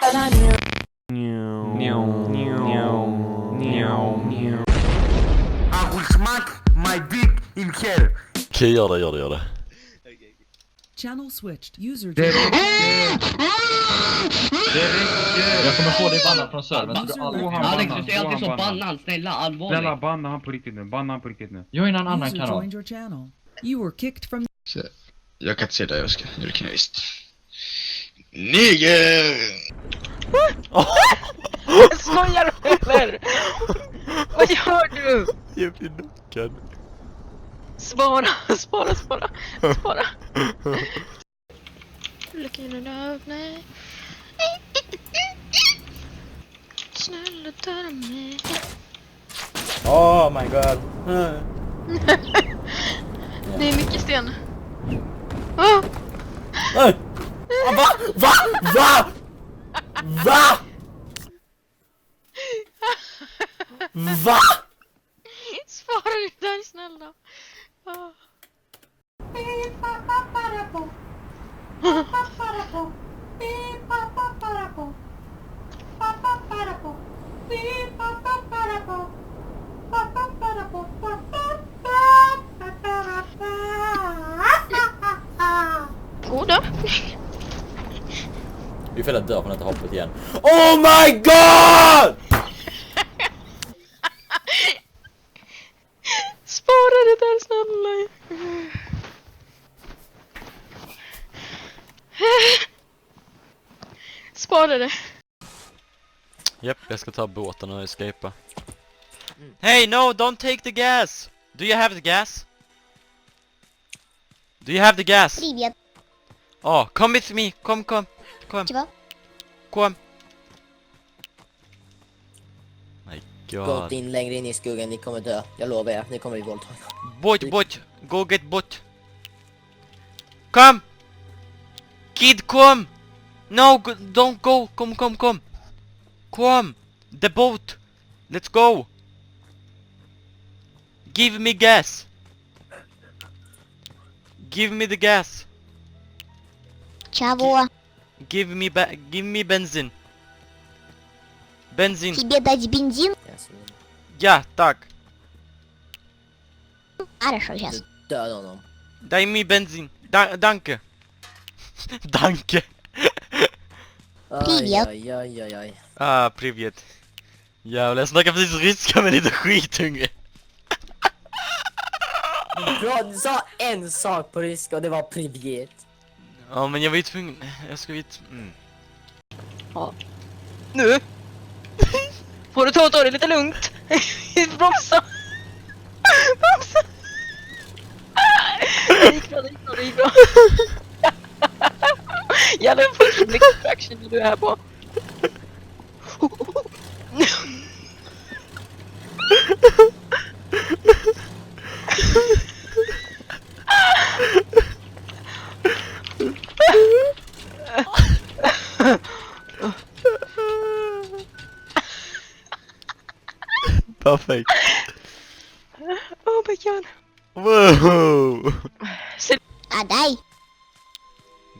I will smack my dick in hell. Okej, gör det. Channel switched. User Det joined. räcker. Jag kommer få dig bannad från servern. Alex, du säger alltid så bannan. Snälla, allvarligt. Snälla, banna han på riktigt nu. Joina en annan User kanal. joined your channel. You were kicked from. Jag kan inte se dig, Oskar. Det kan jag visst. Nigger! Skojar du eller? Vad gör du? Jag blir knockad. Spara. Lyckan av mig. Snälla ta mig. Oh my god. Det är mycket sten. Oh. Va? Svara du där snälla. Oh. Goda. Vi får dö från detta hoppet igen. Oh my god! Spara det där snälla. Spara det. Japp, jag ska ta båten och escapa. Hey, no, don't take the gas! Do you have the gas? Do you have the gas? Привет. Oh, come with me. Come. Чего? Come. My Gå god. in längre in i skuggan, ni kommer dö. Jag lovar er, ni kommer bli våldtagna. Bot. Go get bot. Come. Kid, come. No, don't go. Come. Come. The boat. Let's go. Give me gas. Give me the gas. Чего? Give me benzin. Benzin. Тебе дать бензин? Ja, tack. Хорошо, сейчас. Död honom. Daj mi benzin. Danke. Danke. Привет. Aj. Ah, привет. Jävlar, jag snackar precis ryska men inte skithungrig. Bra, du sa en sak på ryska och det var privet. Ja, men jag var ju tvungen. Jag ska ju... Nu. Får du ta det lite lugnt. Bromsa. Det gick bra. Jävlar vad mycket traction du är här på. Perfekt. Oh my god. Wow. Отдай.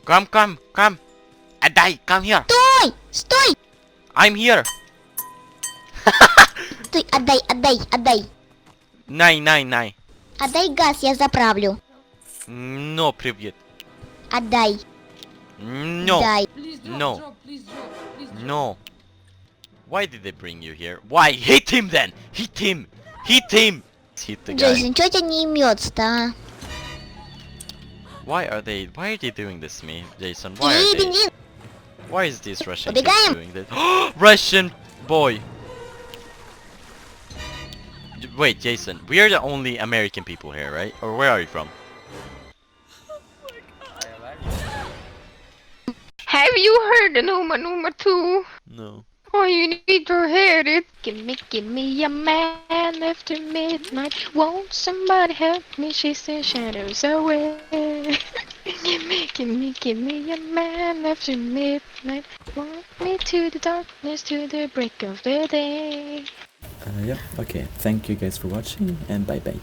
Come. Adai, come here. Стой! I'm here. Стой, отдай. Най. Отдай газ, я заправлю. No, привет. Отдай. No. Дай. No. Why did they bring you here? Why? Hit him then! Hit him! Hit the guy. Джейсон, чё тебя не имётся-то, а? Why are they doing this to me, Jason? Тебе бензин. Why is this Russian kid Убегаем. doing this? Russian boy! Wait, Jason, we are the only American people here, right? Or where are you from? Have you heard the Numa 2? No. Oh, you need to hear it. Give me a man after midnight. Won't somebody help me chase the shadows away? give me a man after midnight. Want me to the darkness, to the break of the day. Yeah, okay. Thank you guys for watching and bye bye.